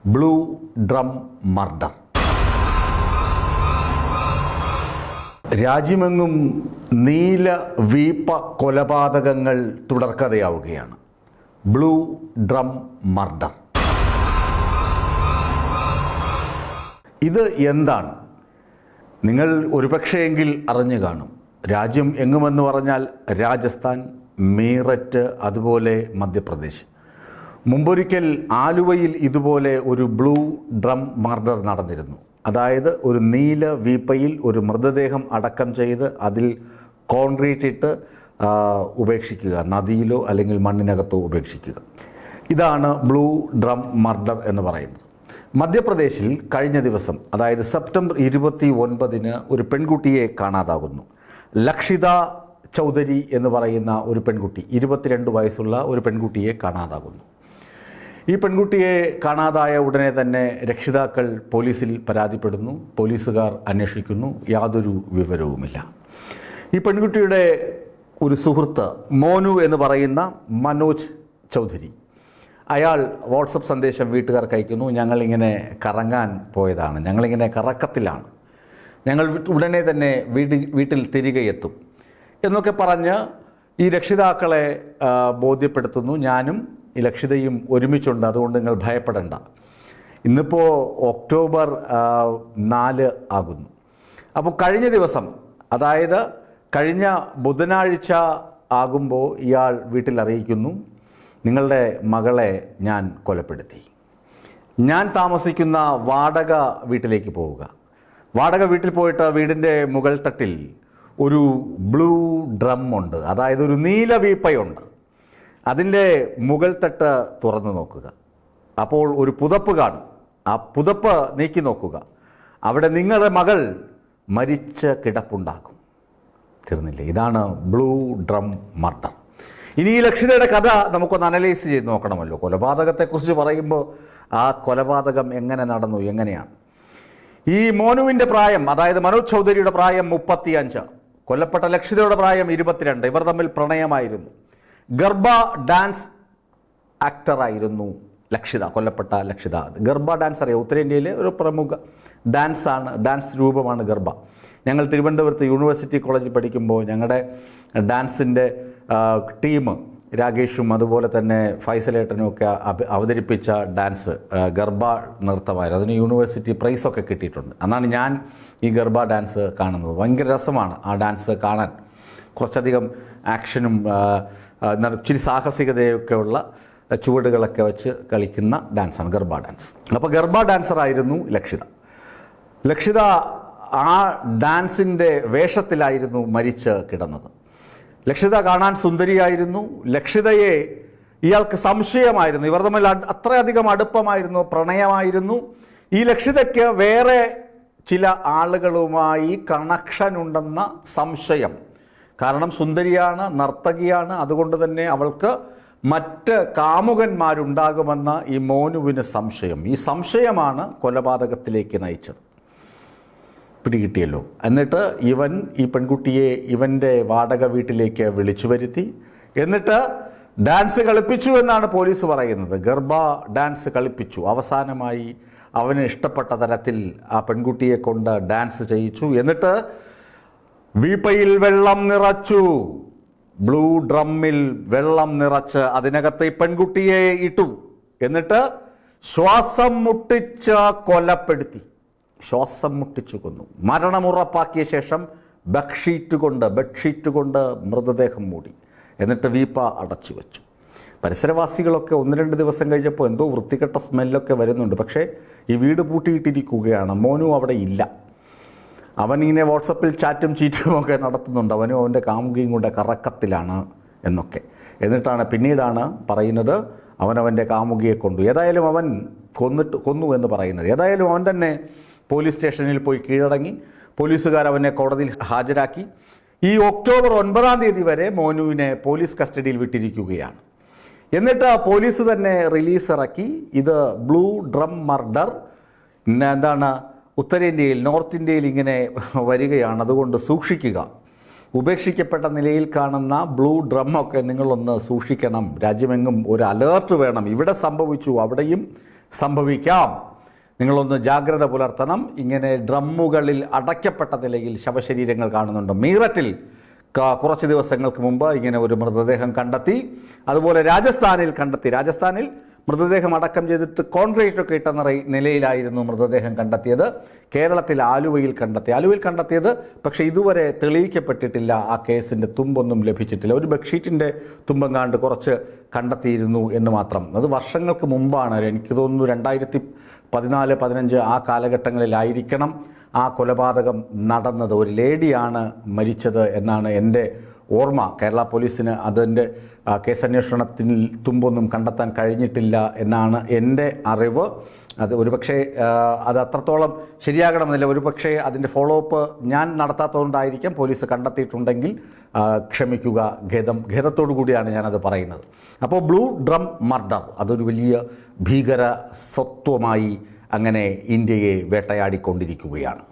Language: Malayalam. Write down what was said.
Blue drum murder. രാജ്യമെങ്ങും നീല വീപ്പ കൊലപാതകങ്ങൾ തുടർക്കഥയാവുകയാണ്. Blue drum murder. ഇത് എന്താണ്? നിങ്ങൾ ഒരുപക്ഷെയെങ്കിൽ അറിഞ്ഞു കാണും. രാജ്യം എങ്ങുമെന്ന് പറഞ്ഞാൽ രാജസ്ഥാൻ, മീററ്റ്, അതുപോലെ മധ്യപ്രദേശ്. മുമ്പൊരിക്കൽ ആലുവയിൽ ഇതുപോലെ ഒരു ബ്ലൂ ഡ്രം മർഡർ നടന്നിരുന്നു. അതായത് ഒരു നീല വീപ്പയിൽ ഒരു മൃതദേഹം അടക്കം ചെയ്ത് അതിൽ കോൺക്രീറ്റ് ഇട്ട് ഉപേക്ഷിക്കുക, നദിയിലോ അല്ലെങ്കിൽ മണ്ണിനകത്തോ ഉപേക്ഷിക്കുക. ഇതാണ് ബ്ലൂ ഡ്രം മർഡർ എന്ന് പറയുന്നത്. മധ്യപ്രദേശിൽ കഴിഞ്ഞ ദിവസം, അതായത് സെപ്റ്റംബർ 29 ഒരു പെൺകുട്ടിയെ കാണാതാകുന്നു. ലക്ഷിത ചൗധരി എന്ന് പറയുന്ന ഒരു പെൺകുട്ടി, 22 വയസ്സുള്ള ഒരു പെൺകുട്ടിയെ കാണാതാകുന്നു. ഈ പെൺകുട്ടിയെ കാണാതായ ഉടനെ തന്നെ രക്ഷിതാക്കൾ പോലീസിൽ പരാതിപ്പെടുന്നു. പോലീസുകാർ അന്വേഷിക്കുന്നു. യാതൊരു വിവരവുമില്ല. ഈ പെൺകുട്ടിയുടെ ഒരു സുഹൃത്ത് മോനു എന്ന് പറയുന്ന മനോജ് ചൗധരി, അയാൾ വാട്സപ്പ് സന്ദേശം വീട്ടുകാർക്ക് അയക്കുന്നു. ഞങ്ങളിങ്ങനെ കറങ്ങാൻ പോയതാണ്, ഞങ്ങളിങ്ങനെ കറക്കത്തിലാണ്, ഞങ്ങൾ ഉടനെ തന്നെ വീട്ടിൽ തിരികെ എത്തും എന്നൊക്കെ പറഞ്ഞ് ഈ രക്ഷിതാക്കളെ ബോധ്യപ്പെടുത്തുന്നു. ഞാനും ഈ ലക്ഷിതയും ഒരുമിച്ചുണ്ട്, അതുകൊണ്ട് നിങ്ങൾ ഭയപ്പെടേണ്ട. ഇന്നിപ്പോൾ ഒക്ടോബർ 4 ആകുന്നു. അപ്പോൾ കഴിഞ്ഞ ദിവസം, അതായത് കഴിഞ്ഞ ബുധനാഴ്ച ആകുമ്പോൾ ഇയാൾ വീട്ടിൽ അറിയിക്കുന്നു, നിങ്ങളുടെ മകളെ ഞാൻ കൊലപ്പെടുത്തി. ഞാൻ താമസിക്കുന്ന വാടക വീട്ടിലേക്ക് പോവുക. വാടക വീട്ടിൽ പോയിട്ട് വീടിൻ്റെ മുകൾ തട്ടിൽ ഒരു ബ്ലൂ ഡ്രം ഉണ്ട്, അതായത് ഒരു നീല വീപ്പയുണ്ട്. അതിൻ്റെ മുകൾ തട്ട് തുറന്നു നോക്കുക. അപ്പോൾ ഒരു പുതപ്പ് കാണും. ആ പുതപ്പ് നീക്കി നോക്കുക. അവിടെ നിങ്ങളുടെ മകൾ മരിച്ച കിടപ്പുണ്ടാകും. തീർന്നില്ലേ? ഇതാണ് ബ്ലൂ ഡ്രം മർഡർ. ഇനി ഈ ലക്ഷ്യതയുടെ കഥ നമുക്കൊന്ന് അനലൈസ് ചെയ്ത് നോക്കണമല്ലോ. കൊലപാതകത്തെക്കുറിച്ച് പറയുമ്പോൾ ആ കൊലപാതകം എങ്ങനെ നടന്നു, എങ്ങനെയാണ്? ഈ മോനുവിൻ്റെ പ്രായം, അതായത് മനോജ് ചൗധരിയുടെ പ്രായം 35, കൊല്ലപ്പെട്ട ലക്ഷ്യതയുടെ പ്രായം 22. ഇവർ തമ്മിൽ പ്രണയമായിരുന്നു. ഗർഭ ഡാൻസ് ആക്ടറായിരുന്നു ലക്ഷിത, കൊല്ലപ്പെട്ട ലക്ഷിത. ഗർഭ ഡാൻസ് അറിയാം, ഉത്തരേന്ത്യയിലെ ഒരു പ്രമുഖ ഡാൻസ് രൂപമാണ് ഗർഭ. ഞങ്ങൾ തിരുവനന്തപുരത്ത് യൂണിവേഴ്സിറ്റി കോളേജിൽ പഠിക്കുമ്പോൾ ഞങ്ങളുടെ ഡാൻസിൻ്റെ ടീം, രാകേഷും അതുപോലെ തന്നെ ഫൈസലേട്ടനും ഒക്കെ അവതരിപ്പിച്ച ഡാൻസ് ഗർഭ നൃത്തമായിരുന്നു. അതിന് യൂണിവേഴ്സിറ്റി പ്രൈസൊക്കെ കിട്ടിയിട്ടുണ്ട്. അന്നാണ് ഞാൻ ഈ ഗർഭ ഡാൻസ് കാണുന്നത്. ഭയങ്കര രസമാണ് ആ ഡാൻസ് കാണാൻ. കുറച്ചധികം ആക്ഷനും ഇച്ചിരി സാഹസികതയൊക്കെ ഉള്ള ചുവടുകളൊക്കെ വെച്ച് കളിക്കുന്ന ഡാൻസാണ് ഗർഭ ഡാൻസ്. അപ്പോൾ ഗർഭ ഡാൻസറായിരുന്നു ലക്ഷിത. ലക്ഷിത ആ ഡാൻസിൻ്റെ വേഷത്തിലായിരുന്നു മരിച്ച് കിടന്നത്. ലക്ഷിത കാണാൻ സുന്ദരിയായിരുന്നു. ലക്ഷിതയെ ഇയാൾക്ക് സംശയമായിരുന്നു. ഇവർ തമ്മിൽ അത്രയധികം അടുപ്പമായിരുന്നു, പ്രണയമായിരുന്നു. ഈ ലക്ഷിതയ്ക്ക് വേറെ ചില ആളുകളുമായി കണക്ഷൻ ഉണ്ടെന്ന സംശയം. കാരണം സുന്ദരിയാണ്, നർത്തകിയാണ്. അതുകൊണ്ട് തന്നെ അവൾക്ക് മറ്റ് കാമുകന്മാരുണ്ടാകുമെന്ന ഈ മോനുവിന് സംശയം. ഈ സംശയമാണ് കൊലപാതകത്തിലേക്ക് നയിച്ചത്. പിടികിട്ടിയല്ലോ. എന്നിട്ട് ഇവൻ ഈ പെൺകുട്ടിയെ ഇവൻ്റെ വാടക വീട്ടിലേക്ക് വിളിച്ചു വരുത്തി. എന്നിട്ട് ഡാൻസ് കളിപ്പിച്ചു എന്നാണ് പോലീസ് പറയുന്നത്. ഗർഭ ഡാൻസ് കളിപ്പിച്ചു. അവസാനമായി അവന് ഇഷ്ടപ്പെട്ട തരത്തിൽ ആ പെൺകുട്ടിയെ കൊണ്ട് ഡാൻസ് ചെയ്യിച്ചു. എന്നിട്ട് വീപ്പയിൽ വെള്ളം നിറച്ചു. ബ്ലൂ ഡ്രമ്മിൽ വെള്ളം നിറച്ച് അതിനകത്ത് ഈ പെൺകുട്ടിയെ ഇട്ടു. എന്നിട്ട് ശ്വാസം മുട്ടിച്ച് കൊലപ്പെടുത്തി. ശ്വാസം മുട്ടിച്ചു കൊന്നു. മരണമുറപ്പാക്കിയ ശേഷം ബെഡ്ഷീറ്റ് കൊണ്ട് മൃതദേഹം മൂടി. എന്നിട്ട് വീപ്പ അടച്ചു വെച്ചു. പരിസരവാസികളൊക്കെ 1-2 ദിവസം കഴിഞ്ഞപ്പോൾ എന്തോ വൃത്തികെട്ട സ്മെല്ലൊക്കെ വരുന്നുണ്ട്. പക്ഷേ ഈ വീട് പൂട്ടിയിട്ടിരിക്കുകയാണ്. മോനു അവിടെ ഇല്ല. അവനിങ്ങനെ വാട്സപ്പിൽ ചാറ്റും ചീറ്റും ഒക്കെ നടത്തുന്നുണ്ട്. അവനും അവൻ്റെ കാമുകിയും കൊണ്ട് കറക്കത്തിലാണ് എന്നൊക്കെ. എന്നിട്ടാണ് പിന്നീടാണ് പറയുന്നത് അവനവൻ്റെ കാമുകിയെ കൊണ്ടു. ഏതായാലും അവൻ കൊന്നു എന്ന് പറയുന്നത്. ഏതായാലും അവൻ തന്നെ പോലീസ് സ്റ്റേഷനിൽ പോയി കീഴടങ്ങി. പോലീസുകാർ അവനെ കോടതിയിൽ ഹാജരാക്കി. ഈ ഒക്ടോബർ 9 വരെ മോനുവിനെ പോലീസ് കസ്റ്റഡിയിൽ വിട്ടിരിക്കുകയാണ്. എന്നിട്ട് പോലീസ് തന്നെ റിലീസ് ഇറക്കി. ഇത് ബ്ലൂ ഡ്രം മർഡർ എന്താണ് ഉത്തരേന്ത്യയിൽ, നോർത്ത് ഇന്ത്യയിൽ ഇങ്ങനെ വരികയാണ്, അതുകൊണ്ട് സൂക്ഷിക്കുക. ഉപേക്ഷിക്കപ്പെട്ട നിലയിൽ കാണുന്ന ബ്ലൂ ഡ്രമ്മൊക്കെ നിങ്ങളൊന്ന് സൂക്ഷിക്കണം. രാജ്യമെങ്ങും ഒരു അലേർട്ട് വേണം. ഇവിടെ സംഭവിച്ചു, അവിടെയും സംഭവിക്കാം. നിങ്ങളൊന്ന് ജാഗ്രത പുലർത്തണം. ഇങ്ങനെ ഡ്രമ്മുകളിൽ അടയ്ക്കപ്പെട്ട നിലയിൽ ശവശരീരങ്ങൾ കാണുന്നുണ്ട്. മീററ്റിൽ കുറച്ച് ദിവസങ്ങൾക്ക് മുമ്പ് ഇങ്ങനെ ഒരു മൃതദേഹം കണ്ടെത്തി. അതുപോലെ രാജസ്ഥാനിൽ കണ്ടെത്തി. രാജസ്ഥാനിൽ മൃതദേഹം അടക്കം ചെയ്തിട്ട് കോൺക്രീറ്റൊക്കെ ഇട്ട നിലയിലായിരുന്നു മൃതദേഹം കണ്ടെത്തിയത്. കേരളത്തിൽ ആലുവയിൽ കണ്ടെത്തിയത് പക്ഷേ ഇതുവരെ തെളിയിക്കപ്പെട്ടിട്ടില്ല. ആ കേസിൻ്റെ തുമ്പൊന്നും ലഭിച്ചിട്ടില്ല. ഒരു ബെഡ്ഷീറ്റിൻ്റെ തുമ്പം കാണ്ട് കുറച്ച് കണ്ടെത്തിയിരുന്നു എന്ന് മാത്രം. അത് വർഷങ്ങൾക്ക് മുമ്പാണ്. എനിക്ക് തോന്നുന്നു 2014-15 ആ കാലഘട്ടങ്ങളിലായിരിക്കണം ആ കൊലപാതകം നടന്നത്. ഒരു ലേഡിയാണ് മരിച്ചത് എന്നാണ് എൻ്റെ ഓർമ്മ. കേരള പോലീസിന് അതിൻ്റെ കേസന്വേഷണത്തിൽ തുമ്പൊന്നും കണ്ടെത്താൻ കഴിഞ്ഞിട്ടില്ല എന്നാണ് എൻ്റെ അറിവ്. അത് ഒരുപക്ഷെ അത് അത്രത്തോളം ശരിയാകണമെന്നില്ല. ഒരുപക്ഷെ അതിൻ്റെ ഫോളോ അപ്പ് ഞാൻ നടത്താത്തതുകൊണ്ടായിരിക്കാം. പോലീസ് കണ്ടെത്തിയിട്ടുണ്ടെങ്കിൽ ക്ഷമിക്കുക. ഖേദത്തോടു കൂടിയാണ് ഞാനത് പറയുന്നത്. അപ്പോൾ ബ്ലൂ ഡ്രം മർഡർ അതൊരു വലിയ ഭീകര സ്വത്വമായി അങ്ങനെ ഇന്ത്യയെ വേട്ടയാടിക്കൊണ്ടിരിക്കുകയാണ്.